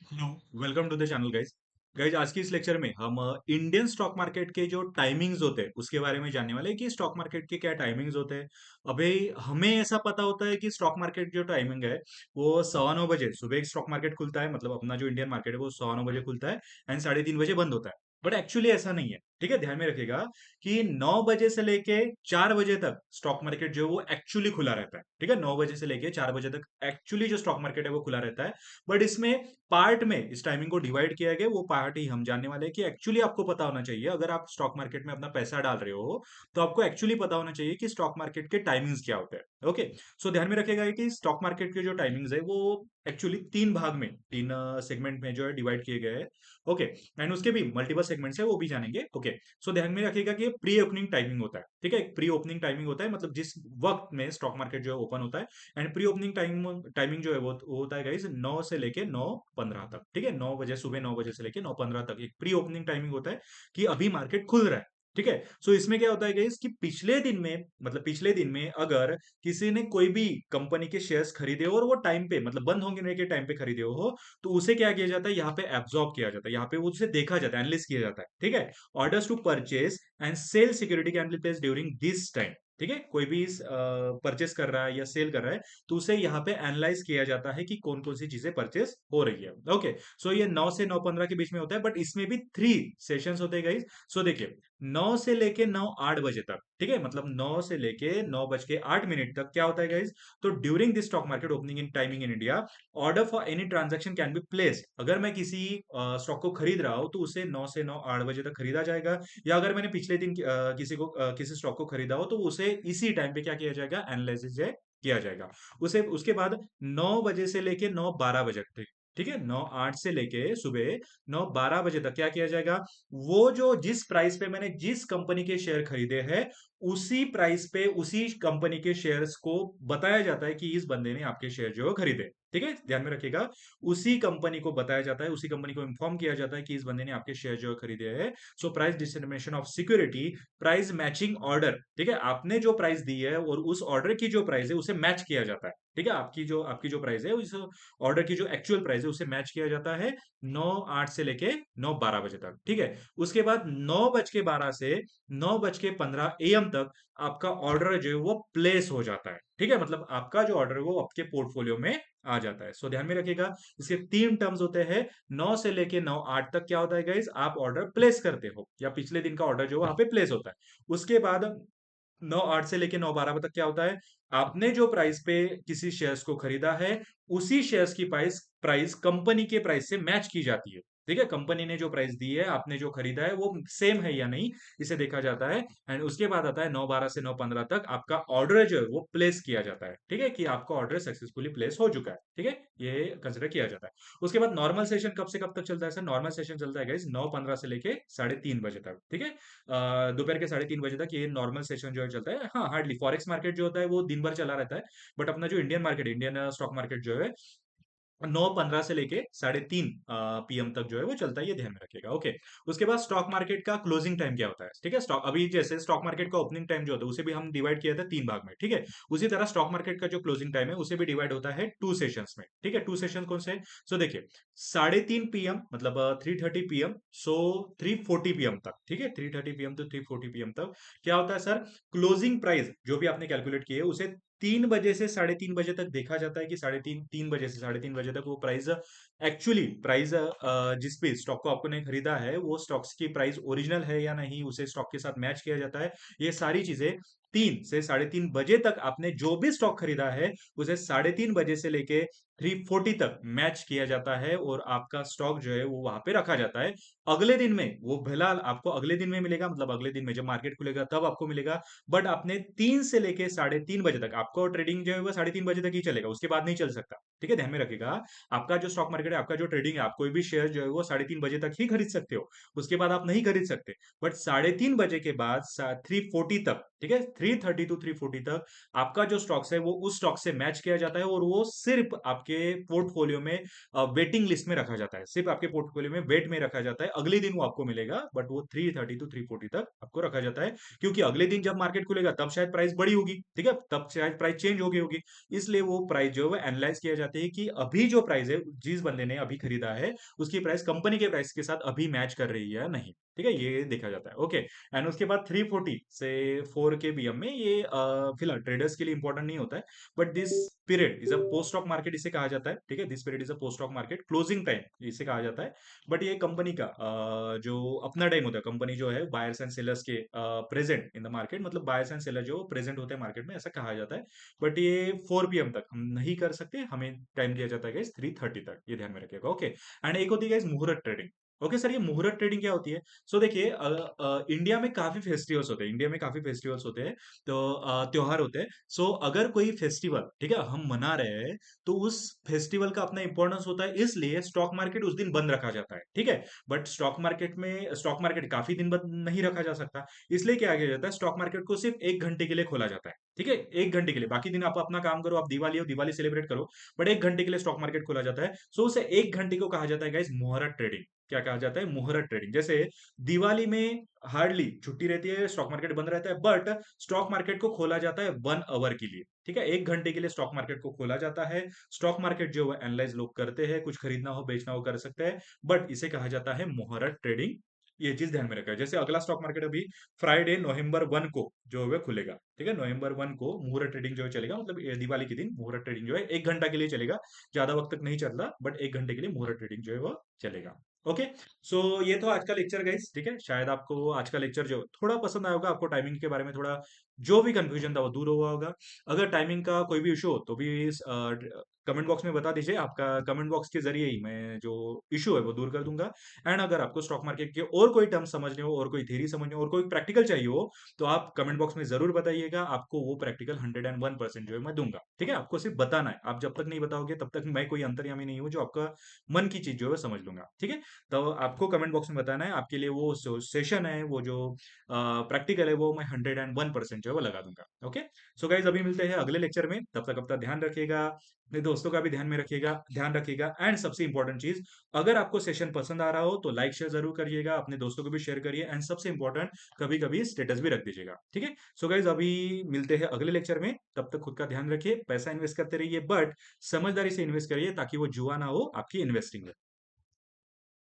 Hello, welcome to the channel guys. Guys आज की इस लेक्चर में हम इंडियन स्टॉक मार्केट के जो टाइमिंग्स होते हैं उसके बारे में जानने वाले हैं कि स्टॉक मार्केट के क्या टाइमिंग्स होते हैं। अभी हमें ऐसा पता होता है कि स्टॉक मार्केट जो टाइमिंग है वो 9:15 बजे सुबह स्टॉक मार्केट खुलता है, मतलब अपना जो इंडियन मार्केट है वो 9:15 बजे खुलता है एंड 3:30 बजे बंद होता है। बट एक्चुअली ऐसा नहीं है, ठीक है, ध्यान में रखिएगा कि 9 बजे से लेके 4 बजे तक स्टॉक मार्केट जो है वो एक्चुअली खुला रहता है। ठीक है, 9 बजे से लेके 4 बजे तक एक्चुअली जो स्टॉक मार्केट है वो खुला रहता है। बट इसमें पार्ट में इस टाइमिंग को डिवाइड किया गया, वो पार्ट ही हम जानने वाले हैं कि एक्चुअली आपको पता होना चाहिए। अगर आप स्टॉक मार्केट में अपना पैसा डाल रहे हो तो आपको एक्चुअली पता होना चाहिए कि स्टॉक मार्केट के टाइमिंग्स क्या होते हैं। ओके, सो ध्यान में रखेगा कि स्टॉक मार्केट के जो टाइमिंग्स है वो एक्चुअली तीन भाग में, तीन सेगमेंट में जो है डिवाइड किए गए हैं। ओके, एंड उसके भी मल्टीपल सेगमेंट्स है वो भी जानेंगे। ओके, सो ध्यान में रखिएगा कि प्री ओपनिंग टाइमिंग होता है। ठीक है, प्री ओपनिंग टाइमिंग होता है मतलब जिस वक्त में स्टॉक मार्केट जो है ओपन होता है। एंड प्री ओपनिंग टाइमिंग जो है वो होता है गाइस 9 से लेके 9:15 तक। ठीक है, 9 बजे, सुबह 9 बजे से लेके 9:15 तक एक प्री ओपनिंग टाइमिंग होता है कि अभी मार्केट खुल रहा है। ठीक है, सो इसमें क्या होता है गाइस कि पिछले दिन में, मतलब पिछले दिन में अगर किसी ने कोई भी कंपनी के शेयर्स खरीदे हो और वो टाइम पे, मतलब बंद होने के टाइम पे खरीदे हो, तो उसे क्या किया जाता है, यहाँ पे एब्जॉर्ब किया जाता है, यहाँ पे उसे देखा जाता है, एनालिस किया जाता है। ठीक है, orders to purchase and sale security can be placed during this time. ठीक है, कोई भी परचेस कर रहा है या सेल कर रहा है तो उसे यहाँ पे एनालाइज किया जाता है कि कौन कौन सी चीजें परचेस हो रही है। ओके, सो ये 9 से 9:15 के बीच में होता है, बट इसमें भी 3 सेशंस होते हैं गाइस। सो देखिए, 9 से लेके 9:08 बजे तक, ठीक है, मतलब 9 से लेके 9:08 तक क्या होता है गाइस। तो during this stock market opening in timing in India, order for any transaction can be placed. अगर मैं किसी स्टॉक को खरीद रहा हूं तो उसे 9 से 9:08 बजे तक खरीदा जाएगा, या अगर मैंने पिछले दिन किसी स्टॉक को खरीदा हो तो उसे इसी टाइम पे क्या किया जाएगा, एनालिसिस किया जाएगा। उसे उसके बाद 9 बजे से लेके 9:12 बजे तक, ठीक है, 9:08 से लेके सुबह 9:12 बजे तक क्या किया जाएगा, वो जो जिस प्राइस पे मैंने जिस कंपनी के शेयर खरीदे हैं उसी प्राइस पे उसी कंपनी के शेयर्स को बताया जाता है कि इस बंदे ने आपके शेयर जो है खरीदे। ठीक है, ध्यान में रखिएगा, उसी कंपनी को बताया जाता है, उसी कंपनी को इन्फॉर्म किया जाता है कि इस बंदे ने आपके शेयर जो है खरीदे हैं। So price determination of security, price matching order. ठीक है, आपने जो प्राइस दी है और उस ऑर्डर की जो प्राइस है उसे मैच किया जाता है। ठीक है, आपकी जो प्राइस है उस ऑर्डर की जो एक्चुअल प्राइस है उसे मैच किया जाता है 9:08 से लेके 9:12 बजे तक। ठीक है, उसके बाद 9:12 से 9:15 AM तक आपका ऑर्डर जो है वो प्लेस हो जाता है। ठीक है, मतलब आपका जो ऑर्डर है वो आपके पोर्टफोलियो में आ जाता है। सो ध्यान में रखिएगा, इसके तीन टर्म्स होते हैं। 9 से लेके 9:08 तक क्या होता है गाइस, आप ऑर्डर प्लेस करते हो या पिछले दिन का ऑर्डर जो वहां पे प्लेस होता है। उसके बाद 9:08 से लेके 9:12 तक क्या होता है, आपने जो प्राइस पे किसी शेयर्स को खरीदा है उसी शेयर्स की प्राइस प्राइस कंपनी के प्राइस से मैच की जाती है। ठीक है, कंपनी ने जो प्राइस दी है आपने जो खरीदा है वो सेम है या नहीं, इसे देखा जाता है। एंड उसके बाद आता है 9:12 से 9:15 तक आपका ऑर्डर जो है वो प्लेस किया जाता है। ठीक है, कि आपका ऑर्डर सक्सेसफुली प्लेस हो चुका है। ठीक है, ये कंसिडर किया जाता है। उसके बाद नॉर्मल सेशन कब से कब तक चलता है सर, नॉर्मल सेशन चलता है गाइस 9:15 से लेके 3:30 बजे तक। ठीक है, दोपहर के 3:30 बजे तक ये नॉर्मल सेशन जो है चलता है। हाँ, हार्डली फॉरेक्स मार्केट जो होता है वो दिन भर चला रहता है, बट अपना जो Indian market, Indian stock market जो है 9:15 से लेके 3:30 PM तक जो है वो चलता है, ये ध्यान में रखिएगा। ओके, उसके बाद स्टॉक मार्केट का क्लोजिंग टाइम क्या होता है। ठीक है, स्टॉक अभी जैसे स्टॉक मार्केट का ओपनिंग टाइम जो होता है उसे भी हम डिवाइड किया था तीन भाग में। ठीक है, उसी तरह स्टॉक मार्केट का जो क्लोजिंग टाइम है उसे भी डिवाइड होता है टू सेशंस में। ठीक है, टू सेशन कौन से, सो देखिए 3:30 PM मतलब 3:30 PM, सो 3:40 PM तक। ठीक है, 3:30 PM to 3:40 PM तक क्या होता है सर, क्लोजिंग प्राइस जो भी आपने कैलकुलेट किए उसे 3 बजे से 3:30 बजे तक देखा जाता है कि 3:30 बजे से 3:30 बजे तक वो प्राइस एक्चुअली प्राइस जिस भी स्टॉक को आपने खरीदा है वो स्टॉक्स की प्राइस ओरिजिनल है या नहीं, उसे स्टॉक के साथ मैच किया जाता है। ये सारी चीजें 3 से 3:30 बजे तक आपने जो भी स्टॉक खरीदा है उसे 3:30 बजे से लेके 3:40 तक मैच किया जाता है और आपका स्टॉक जो है वो वहां पे रखा जाता है। अगले दिन में वो भला आपको अगले दिन में मिलेगा, मतलब अगले दिन में जब मार्केट खुलेगा तब आपको मिलेगा। बट आपने 3 से लेके 3:30 बजे तक आपको ट्रेडिंग जो है वो 3:30 बजे तक ही चलेगा, उसके बाद नहीं चल सकता। ठीक है, ध्यान में रखिएगा, आपका जो स्टॉक मार्केट है, आपका जो ट्रेडिंग है, आप कोई भी शेयर जो है वो 3:30 बजे तक ही खरीद सकते हो, उसके बाद आप नहीं खरीद सकते। बट 3:30 बजे के बाद 3:40 तक, ठीक है, 330 to 340 तक आपका जो स्टॉक्स है वो उस स्टॉक से मैच किया जाता है, और वो सिर्फ आपके पोर्टफोलियो में वेटिंग लिस्ट में रखा जाता है, सिर्फ आपके पोर्टफोलियो में वेट में रखा जाता है। अगले दिन वो आपको मिलेगा, बट वो 330 to 340 तक आपको रखा जाता है, क्योंकि अगले दिन जब मार्केट खुलेगा तब शायद प्राइस बढ़ी होगी, ठीक है, तब शायद प्राइस चेंज हो गई होगी। इसलिए वो प्राइस जो है वो एनालाइज किया जाती है कि अभी जो प्राइस है, जिस बंदे ने अभी खरीदा है, उसकी प्राइस कंपनी के प्राइस के साथ अभी मैच कर रही है या नहीं, ठीक है, ये देखा जाता है। ओके, एंड उसके बाद 340 से 4 के BM में ये फिलहाल ट्रेडर्स के लिए इंपॉर्टेंट नहीं होता है, but this period is a post stock market इसे कहा जाता है, ठीक है, this period is a post stock market, closing time इसे कहा जाता है। बट ये कंपनी का जो अपना टाइम होता है, कंपनी जो है बायर्स एंड सेलर्स के प्रेजेंट इन द मार्केट, मतलब बायर्स एंड सेलर जो प्रेजेंट होते हैं मार्केट में, ऐसा कहा जाता है। बट ये 4 PM तक हम नहीं कर सकते, हमें टाइम दिया जाता है गाइस 330 तक, ये ध्यान में रखिएगा। ओके, एंड एक होती है गाइस मुहूर्त ट्रेडिंग। ओके सर, ये मुहूर्त ट्रेडिंग क्या होती है? सो देखिए, इंडिया में काफी फेस्टिवल्स होते हैं, इंडिया में काफी फेस्टिवल्स होते हैं, तो त्योहार होते हैं। सो अगर कोई फेस्टिवल, ठीक है, हम मना रहे हैं, तो उस फेस्टिवल का अपना इंपॉर्टेंस होता है, इसलिए स्टॉक मार्केट उस दिन बंद रखा जाता है, ठीक है। बट स्टॉक मार्केट काफी दिन बंद नहीं रखा जा सकता, इसलिए क्या किया जाता है, स्टॉक मार्केट को सिर्फ 1 घंटे के लिए खोला जाता है, ठीक है, 1 घंटे के लिए। बाकी दिन आप अपना काम करो, आप दिवाली हो, दिवाली सेलिब्रेट करो, बट 1 घंटे के लिए स्टॉक मार्केट खोला जाता है। सो उसे 1 घंटे को कहा जाता है गाइस मुहूर्त ट्रेडिंग। क्या कहा जाता है? मुहूर्त ट्रेडिंग। जैसे दिवाली में हार्डली छुट्टी रहती है, स्टॉक मार्केट बंद रहता है, बट स्टॉक मार्केट को खोला जाता है 1 आवर के लिए, ठीक है, 1 घंटे के लिए स्टॉक मार्केट को खोला जाता है। स्टॉक मार्केट जो है एनालाइज लोग करते हैं, कुछ खरीदना हो बेचना हो कर सकते हैं, बट इसे कहा जाता है मुहूर्त ट्रेडिंग। ये चीज ध्यान में रखा है। जैसे अगला स्टॉक मार्केट अभी फ्राइडे नवंबर 1 को जो है खुलेगा, ठीक है, नवंबर 1 को मुहूर्त ट्रेडिंग जो है चलेगा, मतलब ये दिवाली के दिन मुहूर्त ट्रेडिंग जो है 1 घंटा के लिए चलेगा, ज्यादा वक्त तक नहीं चलता, बट 1 घंटे के लिए मुहूर्त ट्रेडिंग जो है वो चलेगा। ओके, सो ये तो आज का लेक्चर गाइस, ठीक है, शायद आपको आज का लेक्चर जो थोड़ा पसंद आया होगा, आपको टाइमिंग के बारे में थोड़ा जो भी कंफ्यूजन था वो दूर हुआ होगा। अगर टाइमिंग का कोई भी इशू हो तो भी कमेंट बॉक्स में बता दीजिए, आपका कमेंट बॉक्स के जरिए ही मैं जो इशू है वो दूर कर दूंगा। एंड अगर आपको स्टॉक मार्केट के और कोई टर्म समझने हो, और कोई थ्योरी समझने हो, और कोई प्रैक्टिकल चाहिए हो, तो आप कमेंट बॉक्स में जरूर बताइएगा, आपको वो प्रैक्टिकल 101% जो है मैं दूंगा, ठीक है। आपको सिर्फ बताना है, आप जब तक नहीं बताओगे तब तक मैं कोई अंतर्यामी नहीं हूं जो आपका मन की चीज जो है समझ लूंगा, ठीक है। तो आपको कमेंट बॉक्स में बताना है, आपके लिए वो सेशन है, वो जो प्रैक्टिकल है, वो मैं 101% जो है वो लगा दूंगा। ओके, सो गाइज अभी मिलते हैं अगले लेक्चर में, तब तक अपना ध्यान रखिएगा, अपने दोस्तों का भी ध्यान रखिएगा। एंड सबसे इंपॉर्टेंट चीज, अगर आपको सेशन पसंद आ रहा हो तो लाइक शेयर जरूर करिएगा, अपने दोस्तों को भी शेयर करिए, एंड सबसे इंपॉर्टेंट, कभी कभी स्टेटस भी रख दीजिएगा, ठीक है। सो गाइज अभी मिलते हैं अगले लेक्चर में, तब तक खुद का ध्यान रखिए, पैसा इन्वेस्ट करते रहिए, बट समझदारी से इन्वेस्ट करिए, ताकि वो जुआ ना हो आपकी इन्वेस्टिंग में।